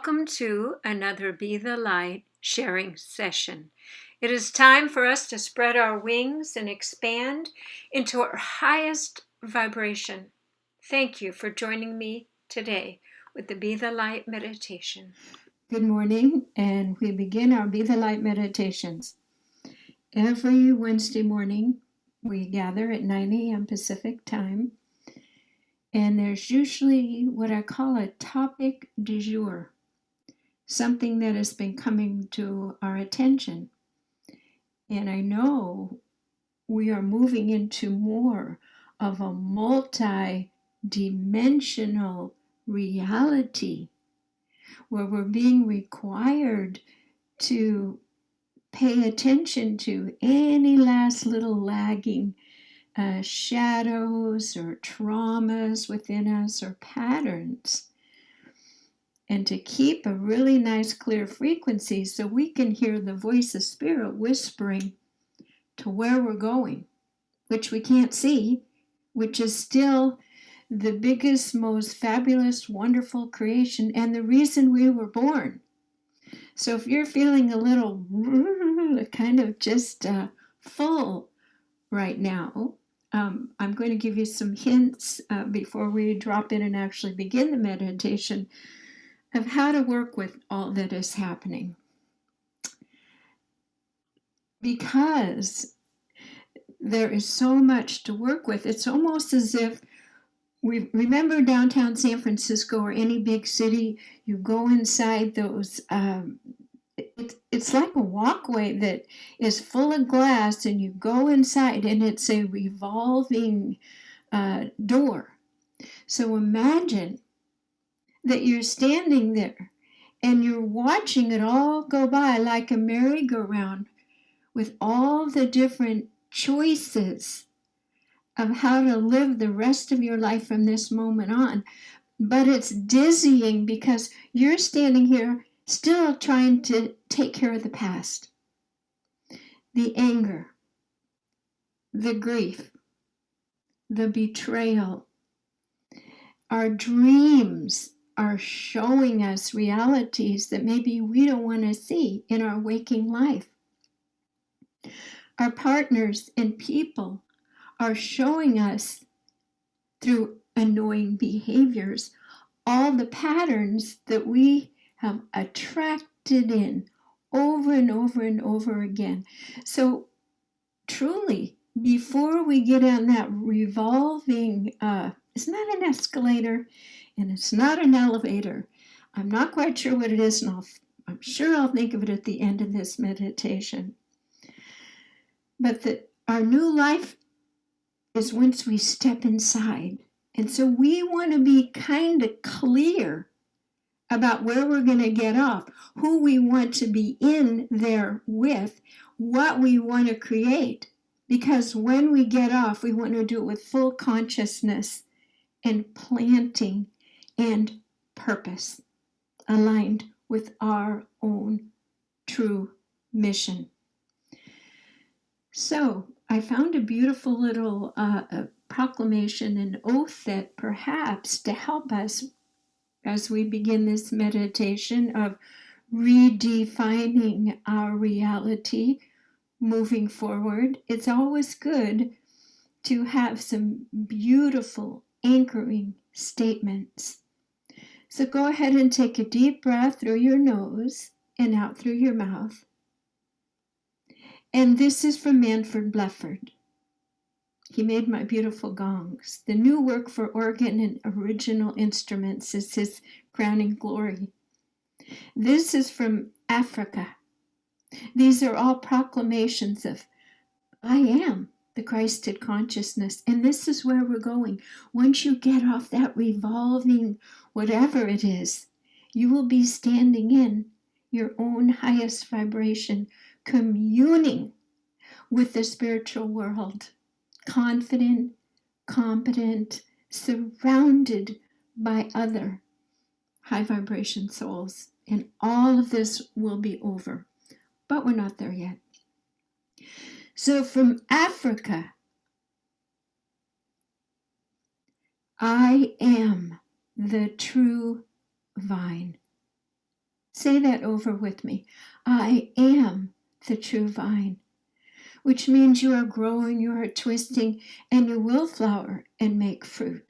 welcome to another Be the Light sharing session. It is time for us to spread our wings and expand into our highest vibration. Thank you for joining me today with the Be the Light meditation. Good morning, and we begin our Be the Light meditations. Every Wednesday morning, we gather at 9 a.m. Pacific time, and there's usually what I call a topic du jour, something that has been coming to our attention. And I know we are moving into more of a multi-dimensional reality where we're being required to pay attention to any last little lagging shadows or traumas within us or patterns, and to keep a really nice clear frequency so we can hear the voice of spirit whispering to where we're going, which we can't see, which is still the biggest, most fabulous, wonderful creation and the reason we were born. So if you're feeling a little kind of just full right now, I'm going to give you some hints before we drop in and actually begin the meditation of how to work with all that is happening. Because there is so much to work with, it's almost as if we remember downtown San Francisco or any big city, you go inside those it's like a walkway that is full of glass, and you go inside and it's a revolving door. So imagine that you're standing there and you're watching it all go by like a merry-go-round with all the different choices of how to live the rest of your life from this moment on. But it's dizzying because you're standing here still trying to take care of the past, the anger, the grief, the betrayal. Our dreams are showing us realities that maybe we don't want to see in our waking life. Our partners and people are showing us through annoying behaviors all the patterns that we have attracted in over and over and over again. So truly, before we get on that revolving, it's not an escalator and it's not an elevator. I'm not quite sure what it is, and I'm sure I'll think of it at the end of this meditation. But that our new life is once we step inside. And so we want to be kind of clear about where we're going to get off, who we want to be in there with, what we want to create. Because when we get off, we want to do it with full consciousness and planting and purpose, aligned with our own true mission. So I found a beautiful little proclamation, an oath that perhaps to help us as we begin this meditation of redefining our reality moving forward. It's always good to have some beautiful anchoring statements. So go ahead and take a deep breath through your nose and out through your mouth. And this is from Manfred Blefford. He made my beautiful gongs. The new work for organ and original instruments is his crowning glory. This is from Africa. These are all proclamations of I am the Christed consciousness, and this is where we're going. Once you get off that revolving whatever it is, you will be standing in your own highest vibration, communing with the spiritual world. Confident, competent, surrounded by other high vibration souls. And all of this will be over. But we're not there yet. So from Africa, I am the true vine. Say that over with me. I am the true vine, which means you are growing, you are twisting, and you will flower and make fruit.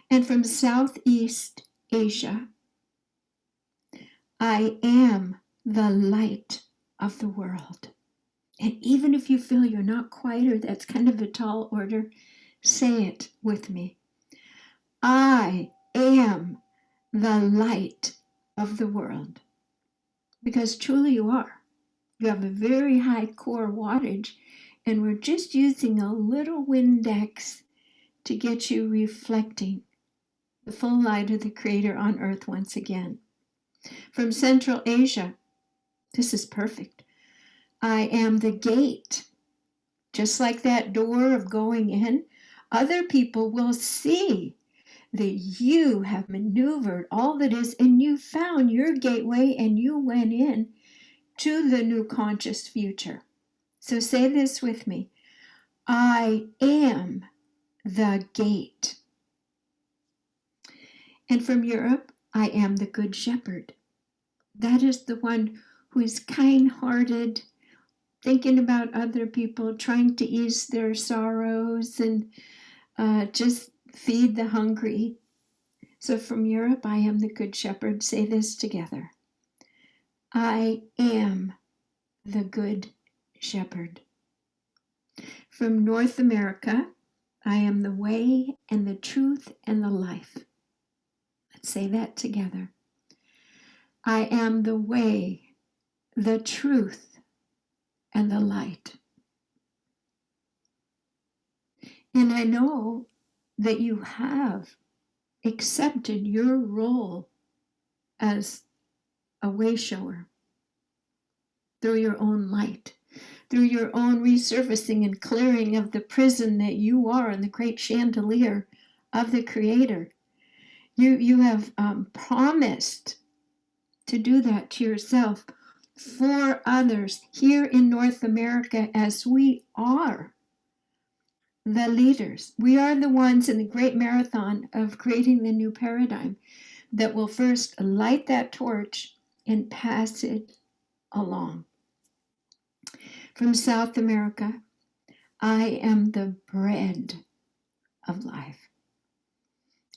And from Southeast Asia, I am the light of the world. And even if you feel you're not quite, or that's kind of a tall order, say it with me. I am the light of the world. Because truly you are. You have a very high core wattage, and we're just using a little Windex to get you reflecting the full light of the Creator on earth once again. From Central Asia, this is perfect. I am the gate. Just like that door of going in, other people will see that you have maneuvered all that is, and you found your gateway and you went in to the new conscious future. So say this with me. I am the gate. And from Europe, I am the good shepherd. That is the one who is kind-hearted, thinking about other people, trying to ease their sorrows and just feed the hungry. So from Europe, I am the good shepherd. Say this together. I am the good shepherd. From North America, I am the way and the truth and the life. Let's say that together. I am the way, the truth, and the light. And I know that you have accepted your role as a way shower through your own light, through your own resurfacing and clearing of the prison that you are in the great chandelier of the Creator. You have promised to do that to yourself for others here in North America, as we are the leaders. We are the ones in the great marathon of creating the new paradigm that will first light that torch and pass it along. From South America, I am the bread of life.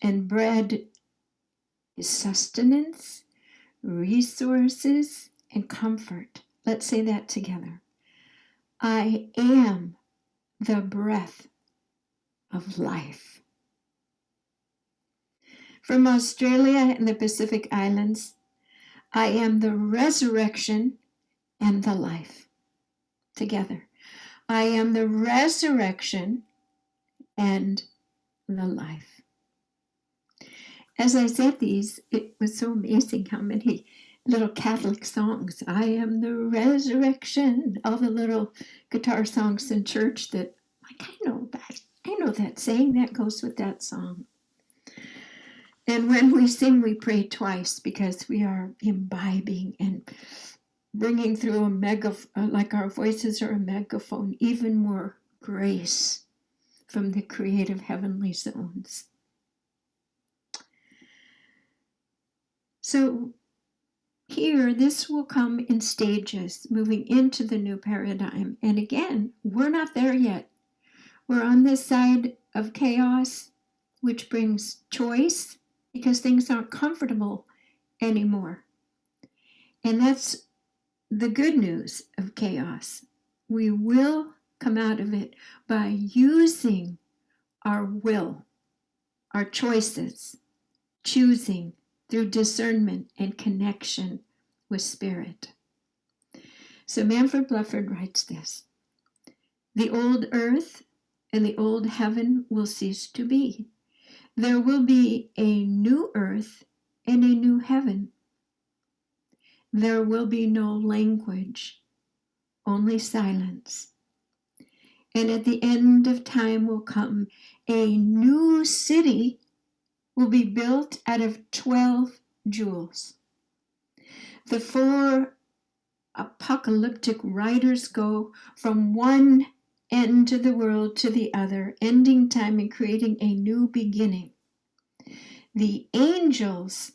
And bread is sustenance, resources, and comfort. Let's say that together. I am the breath of life. From Australia and the Pacific Islands, I am the resurrection and the life. Together. I am the resurrection and the life. As I said these, it was so amazing how many little Catholic songs. I am the resurrection. All the little guitar songs in church that, like, I know that saying that goes with that song. And when we sing, we pray twice because we are imbibing and bringing through like our voices are a megaphone, even more grace from the creative heavenly zones. So here, this will come in stages, moving into the new paradigm. And again, we're not there yet. We're on this side of chaos, which brings choice because things aren't comfortable anymore. And that's the good news of chaos. We will come out of it by using our will, our choices, choosing through discernment and connection with Spirit. So Manfred Blufford writes this: the old earth and the old heaven will cease to be. There will be a new earth and a new heaven. There will be no language, only silence. And at the end of time will come a new city, will be built out of 12 jewels. The 4 apocalyptic riders go from one end of the world to the other, ending time and creating a new beginning. The angels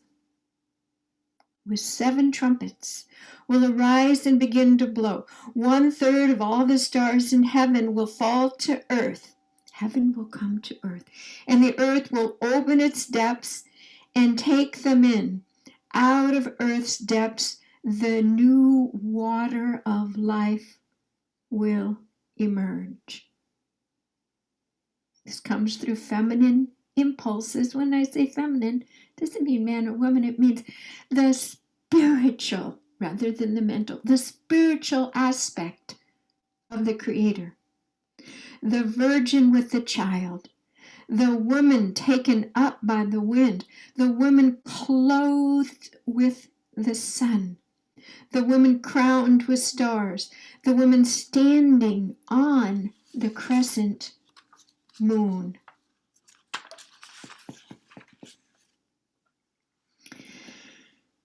with 7 trumpets will arise and begin to blow. 1/3 of all the stars in heaven will fall to earth. Heaven will come to earth, and the earth will open its depths and take them in. Out of earth's depths, the new water of life will emerge. This comes through feminine impulses. When I say feminine, it doesn't mean man or woman. It means the spiritual rather than the mental, the spiritual aspect of the Creator. The virgin with the child, the woman taken up by the wind, the woman clothed with the sun, the woman crowned with stars, the woman standing on the crescent moon.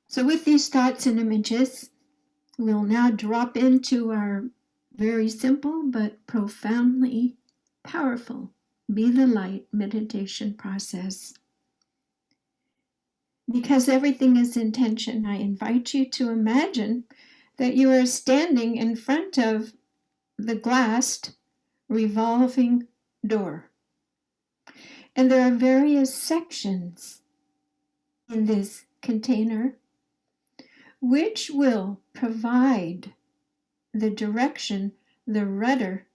So with these thoughts and images, we'll now drop into our very simple but profoundly powerful Be the Light meditation process. Because everything is intention, I invite you to imagine that you are standing in front of the glassed revolving door. And there are various sections in this container which will provide the direction, the rudder,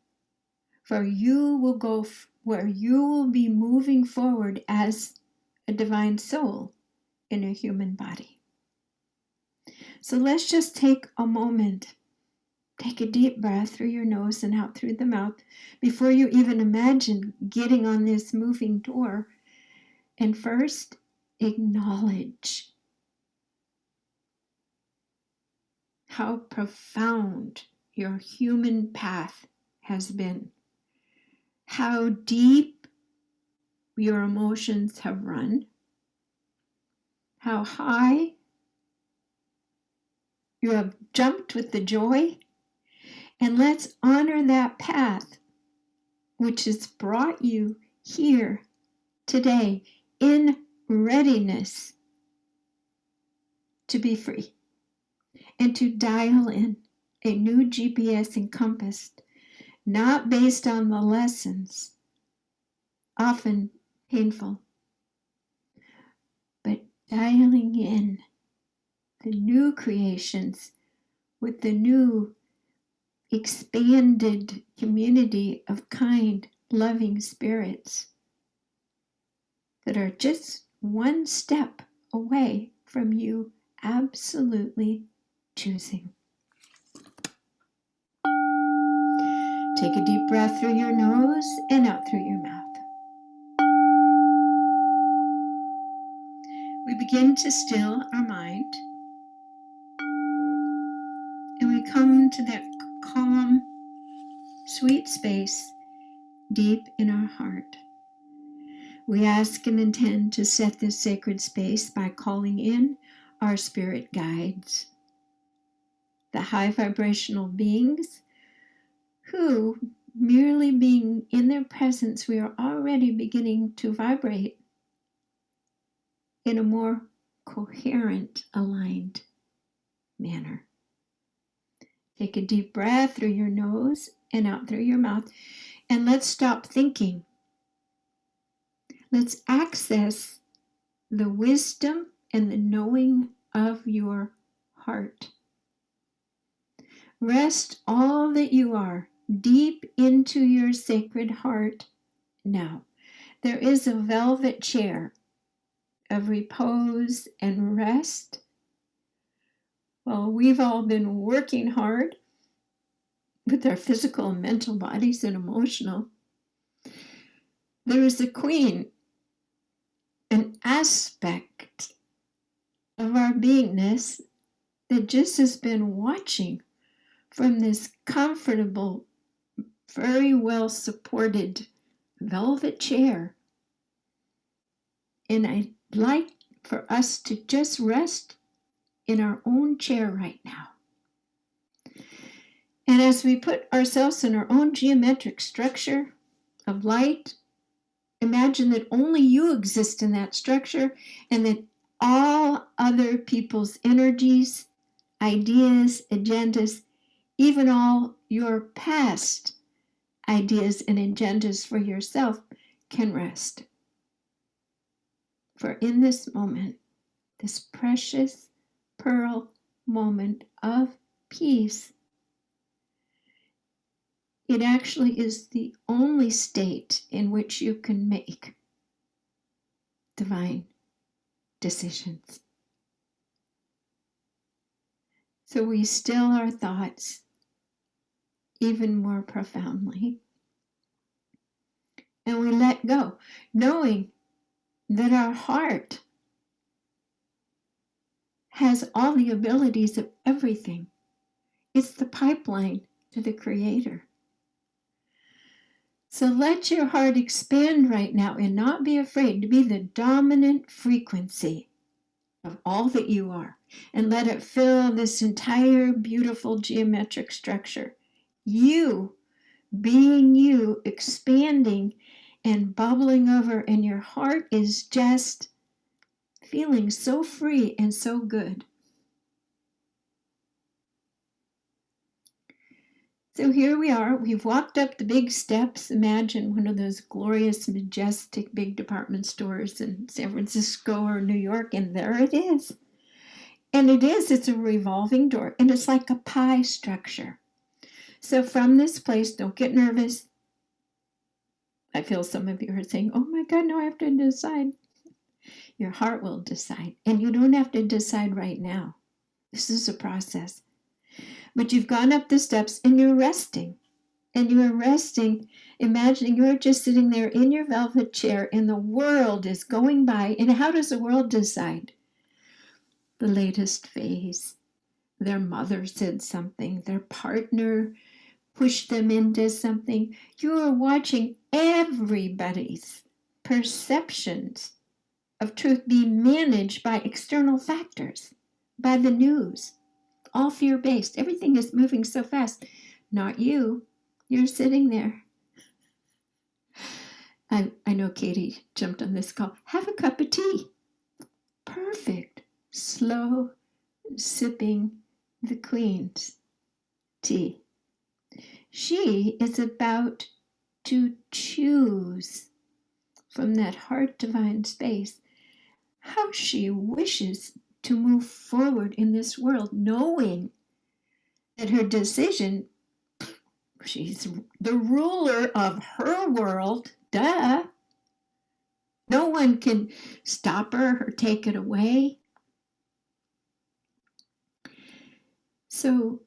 for you will go where you will be moving forward as a divine soul in a human body. So let's just take a moment. Take a deep breath through your nose and out through the mouth before you even imagine getting on this moving door. And first, acknowledge how profound your human path has been, how deep your emotions have run, how high you have jumped with the joy, and let's honor that path which has brought you here today in readiness to be free and to dial in a new GPS encompassed, not based on the lessons, often painful, but dialing in the new creations with the new expanded community of kind, loving spirits that are just one step away from you absolutely choosing. Take a deep breath through your nose and out through your mouth. We begin to still our mind, and we come to that calm, sweet space deep in our heart. We ask and intend to set this sacred space by calling in our spirit guides, the high vibrational beings who, merely being in their presence, we are already beginning to vibrate in a more coherent, aligned manner. Take a deep breath through your nose and out through your mouth, and let's stop thinking. Let's access the wisdom and the knowing of your heart. Rest all that you are deep into your sacred heart now. There is a velvet chair of repose and rest. Well, we've all been working hard with our physical and mental bodies and emotional. There is a queen, an aspect of our beingness that just has been watching from this comfortable, very well supported velvet chair. And I'd like for us to just rest in our own chair right now. And as we put ourselves in our own geometric structure of light, imagine that only you exist in that structure and that all other people's energies, ideas, agendas, even all your past ideas and agendas for yourself can rest. For in this moment, this precious pearl moment of peace, it actually is the only state in which you can make divine decisions. So we still our thoughts even more profoundly, and we let go, knowing that our heart has all the abilities of everything. It's the pipeline to the Creator. So let your heart expand right now and not be afraid to be the dominant frequency of all that you are. And let it fill this entire beautiful geometric structure. You, being you, expanding and bubbling over, and your heart is just feeling so free and so good. So here we are. We've walked up the big steps. Imagine one of those glorious, majestic big department stores in San Francisco or New York, and there it is. And it's a revolving door, and it's like a pie structure. So from this place, don't get nervous. I feel some of you are saying, oh my God, no, I have to decide. Your heart will decide, and you don't have to decide right now. This is a process. But you've gone up the steps and you're resting. And you are resting, imagining you're just sitting there in your velvet chair and the world is going by. And how does the world decide? The latest phase. Their mother said something, their partner pushed them into something. You are watching everybody's perceptions of truth be managed by external factors, by the news, all fear-based. Everything is moving so fast. Not you. You're sitting there. I know Katie jumped on this call. Have a cup of tea. Perfect. Slow sipping the Queen's tea. She is about to choose from that heart divine space how she wishes to move forward in this world, knowing that her decision, she's the ruler of her world, duh. No one can stop her or take it away. So,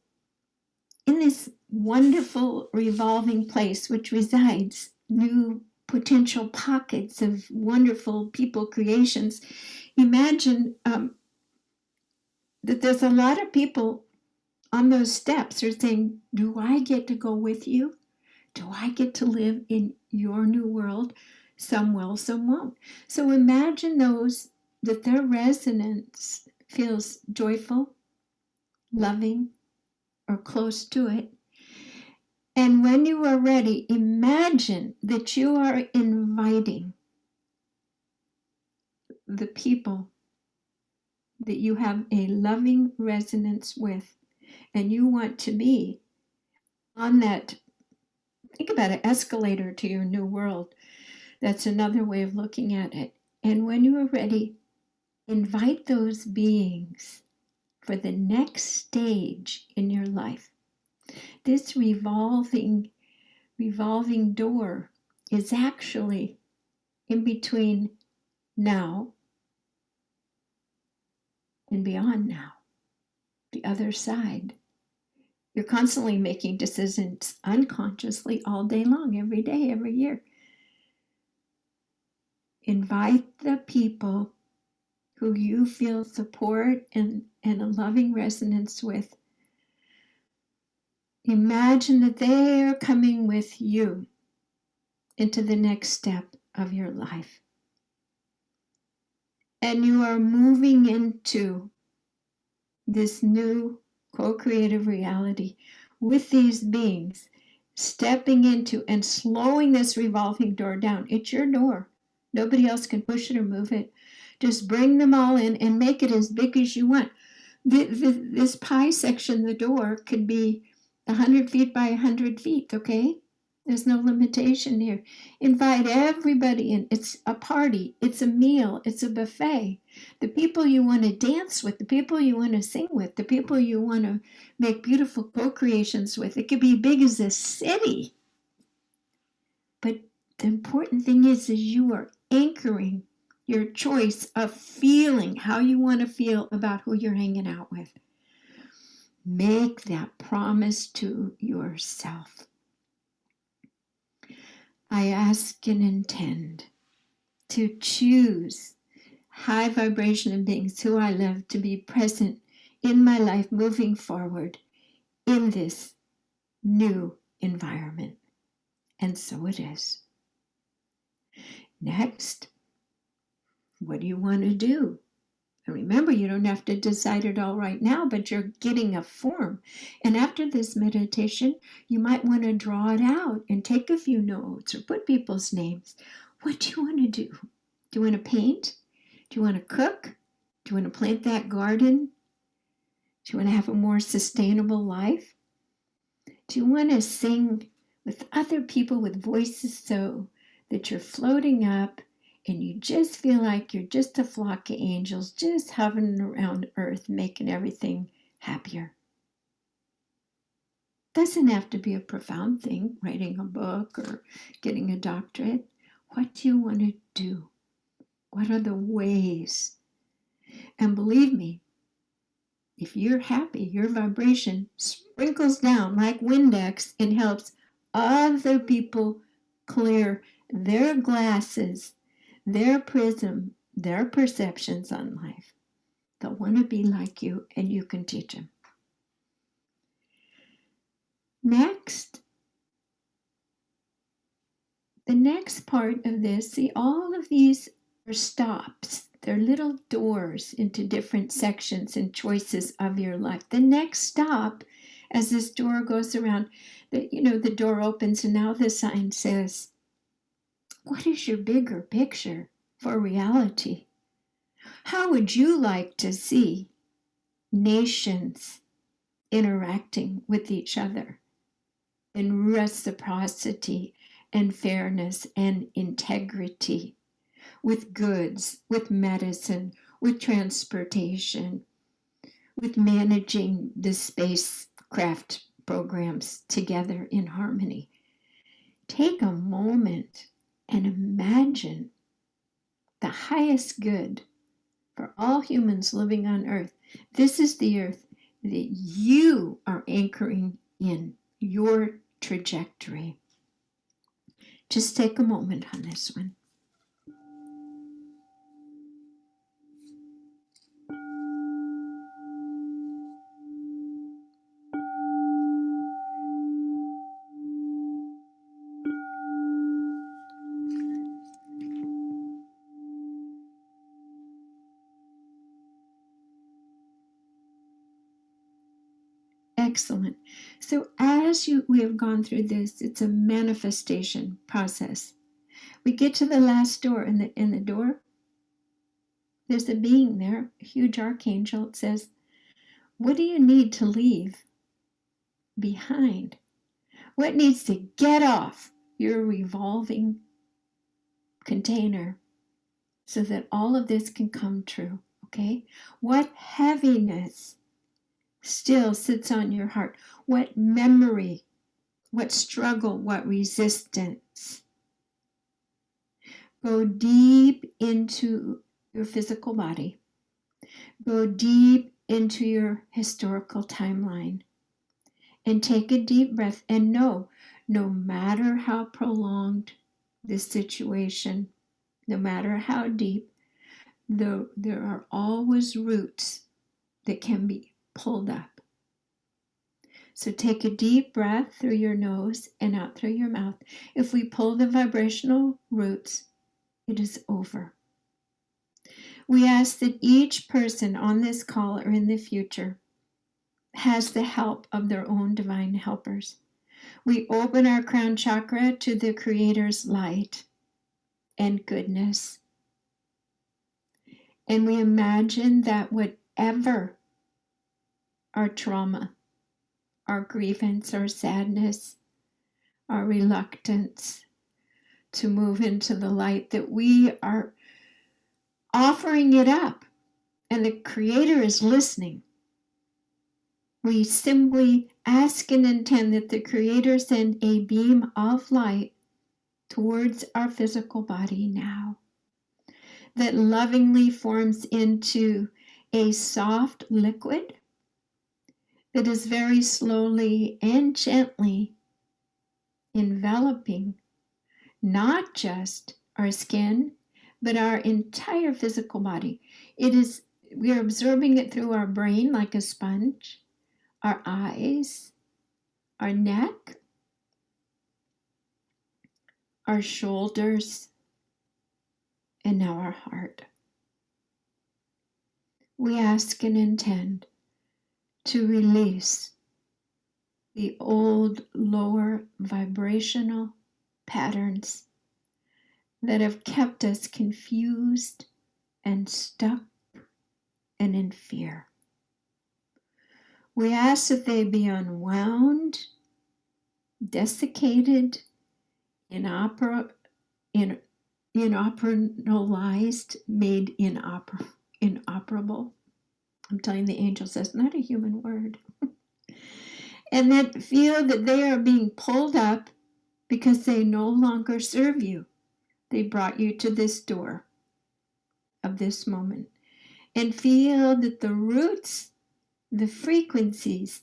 in this wonderful revolving place which resides new potential pockets of wonderful people creations, imagine that there's a lot of people on those steps are saying, do I get to go with you? Do I get to live in your new world? Some will, some won't. So imagine those that their resonance feels joyful, loving, or close to it. And when you are ready, imagine that you are inviting the people that you have a loving resonance with, and you want to be on that, think about an escalator to your new world. That's another way of looking at it. And when you are ready, invite those beings for the next stage in your life. This revolving door is actually in between now and beyond now, the other side. You're constantly making decisions unconsciously all day long, every day, every year. Invite the people who you feel support and a loving resonance with. Imagine that they are coming with you into the next step of your life. And you are moving into this new co-creative reality with these beings, stepping into and slowing this revolving door down. It's your door. Nobody else can push it or move it. Just bring them all in and make it as big as you want. This pie section, the door, could be 100 feet by 100 feet, okay? There's no limitation here. Invite everybody in. It's a party. It's a meal. It's a buffet. The people you want to dance with, the people you want to sing with, the people you want to make beautiful co-creations with. It could be big as a city. But the important thing is you are anchoring your choice of feeling how you want to feel about who you're hanging out with. Make that promise to yourself. I ask and intend to choose high vibration beings who I love to be present in my life moving forward in this new environment. And so it is. Next, what do you want to do? And remember, you don't have to decide it all right now, but you're getting a form. And after this meditation, you might want to draw it out and take a few notes or put people's names. What do you want to do? Do you want to paint? Do you want to cook? Do you want to plant that garden? Do you want to have a more sustainable life? Do you want to sing with other people with voices so that you're floating up and you just feel like you're just a flock of angels just hovering around earth, making everything happier? Doesn't have to be a profound thing, writing a book or getting a doctorate. What do you want to do? What are the ways? And believe me, if you're happy, your vibration sprinkles down like Windex and helps other people clear their glasses, their prism, their perceptions on life. They'll want to be like you, and you can teach them. Next, the next part of this, see, all of these are stops. They're little doors into different sections and choices of your life. The next stop, as this door goes around, the door opens and now the sign says, what is your bigger picture for reality? How would you like to see nations interacting with each other in reciprocity and fairness and integrity? With goods, with medicine, with transportation, with managing the spacecraft programs together in harmony. Take a moment and imagine the highest good for all humans living on Earth. This is the Earth that you are anchoring in your trajectory. Just take a moment on this one. Excellent. So as we have gone through this, it's a manifestation process. We get to the last door, and in the door, there's a being there, a huge archangel. It says, what do you need to leave behind? What needs to get off your revolving container so that all of this can come true, okay? What heaviness still sits on your heart? What memory, what struggle, what resistance? Go deep into your physical body. Go deep into your historical timeline. And take a deep breath and know, no matter how prolonged this situation, no matter how deep, there are always roots that can be pulled up. So take a deep breath through your nose and out through your mouth. If we pull the vibrational roots, it is over. We ask that each person on this call or in the future has the help of their own divine helpers. We open our crown chakra to the Creator's light and goodness. And we imagine that whatever our trauma, our grievance, our sadness, our reluctance to move into the light, that we are offering it up and the Creator is listening. We simply ask and intend that the Creator send a beam of light towards our physical body now, that lovingly forms into a soft liquid that is very slowly and gently enveloping not just our skin, but our entire physical body. We are absorbing it through our brain like a sponge, our eyes, our neck, our shoulders, and now our heart. We ask and intend to release the old lower vibrational patterns that have kept us confused and stuck and in fear. We ask that they be unwound, desiccated, inoperationalized, made inoperable. I'm telling the angels that's not a human word. And that feel that they are being pulled up because they no longer serve you. They brought you to this door of this moment. And feel that the roots, the frequencies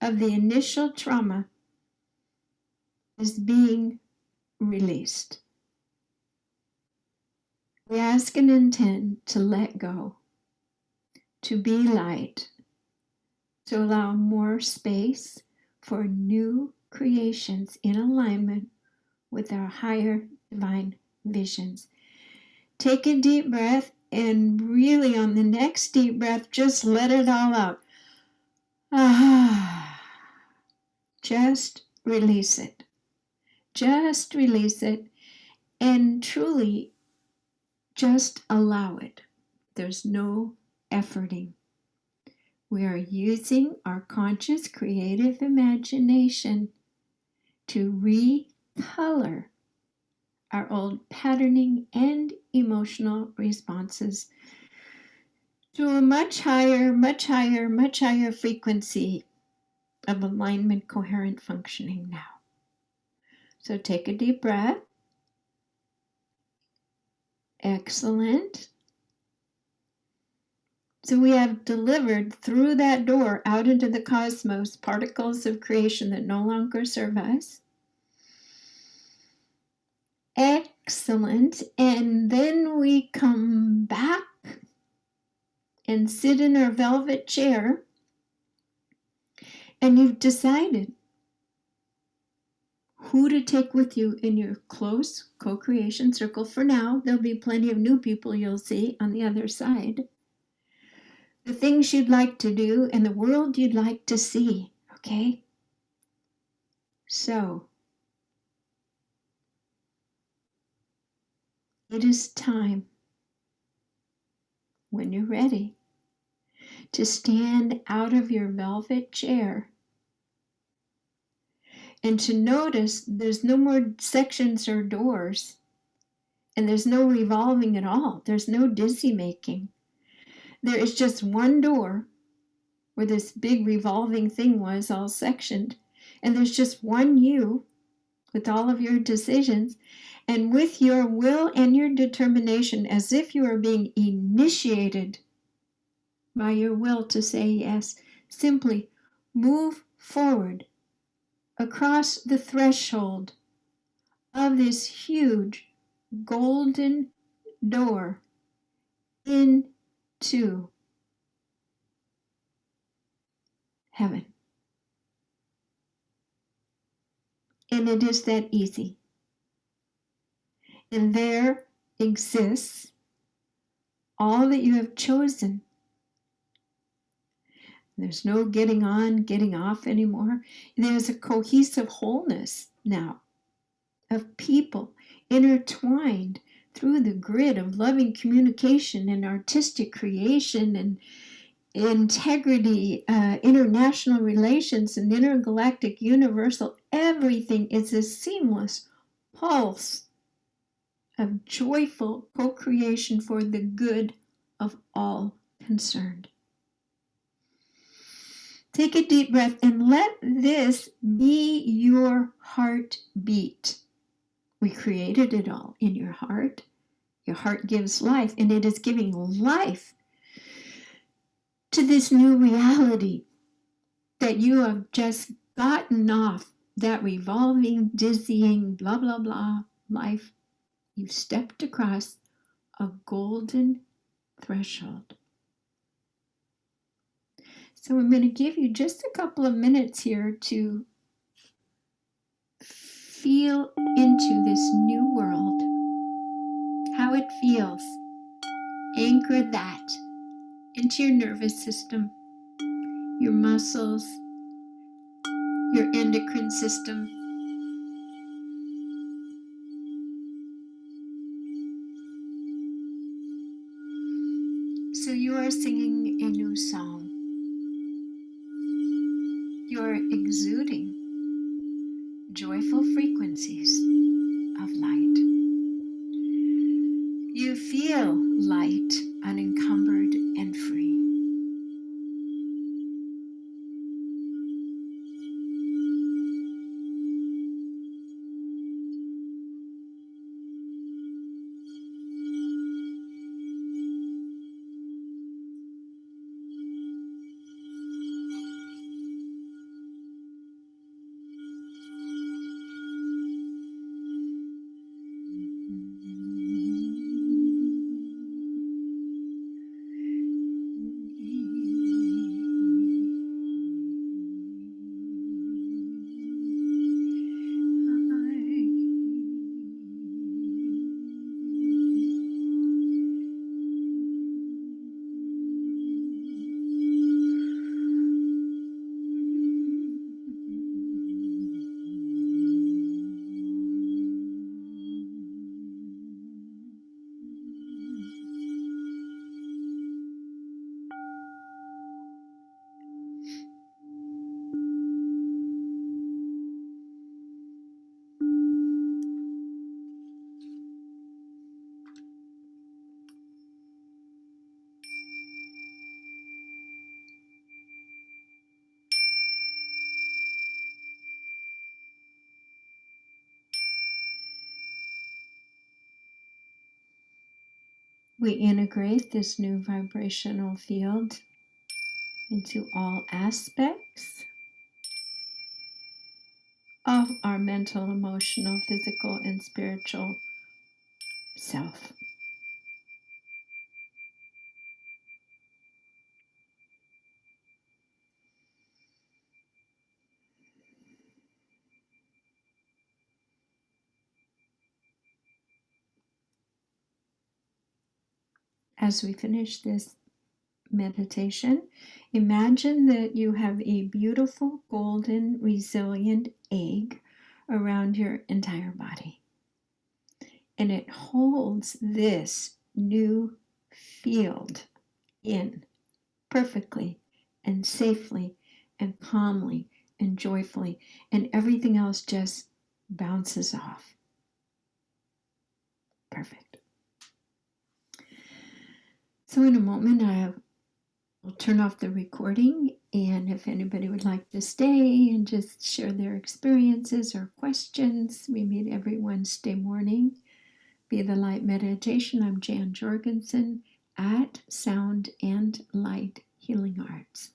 of the initial trauma is being released. We ask and intend to let go, to be light, to allow more space for new creations in alignment with our higher divine visions. Take a deep breath, and really on the next deep breath, just let it all out. Just release it. Just release it, and truly just allow it. There's no efforting. We are using our conscious creative imagination to recolor our old patterning and emotional responses to a much higher frequency of alignment, coherent functioning now. So take a deep breath. Excellent. So we have delivered through that door out into the cosmos particles of creation that no longer serve us. Excellent. And then we come back and sit in our velvet chair, and you've decided who to take with you in your close co-creation circle. For now, there'll be plenty of new people you'll see on the other side. The things you'd like to do and the world you'd like to see, okay? So, it is time, when you're ready, to stand out of your velvet chair and to notice there's no more sections or doors, and there's no revolving at all. There's no dizzy making. There is just one door where this big revolving thing was all sectioned, and there's just one you with all of your decisions, and with your will and your determination, as if you are being initiated by your will to say yes, simply move forward across the threshold of this huge golden door into heaven. And it is that easy. And there exists all that you have chosen. There's no getting on, getting off anymore. There's a cohesive wholeness now of people intertwined through the grid of loving communication and artistic creation and integrity, international relations, and intergalactic universal. Everything is a seamless pulse of joyful co-creation for the good of all concerned. Take a deep breath and let this be your heartbeat. We created it all in your heart. Your heart gives life, and it is giving life to this new reality that you have just gotten off that revolving, dizzying, blah, blah, blah life. You've stepped across a golden threshold. So I'm going to give you just a couple of minutes here to feel into this new world, how it feels. Anchor that into your nervous system, your muscles, your endocrine system. So you are singing a new song. You're exuding joyful frequencies of light. You feel light, unencumbered and free. We integrate this new vibrational field into all aspects of our mental, emotional, physical, and spiritual self. As we finish this meditation, imagine that you have a beautiful, golden, resilient egg around your entire body. And it holds this new field in perfectly and safely and calmly and joyfully, and everything else just bounces off. Perfect. So in a moment, I will turn off the recording, and if anybody would like to stay and just share their experiences or questions, we meet every Wednesday morning. Be the Light Meditation. I'm Jan Jorgensen at Sound and Light Healing Arts.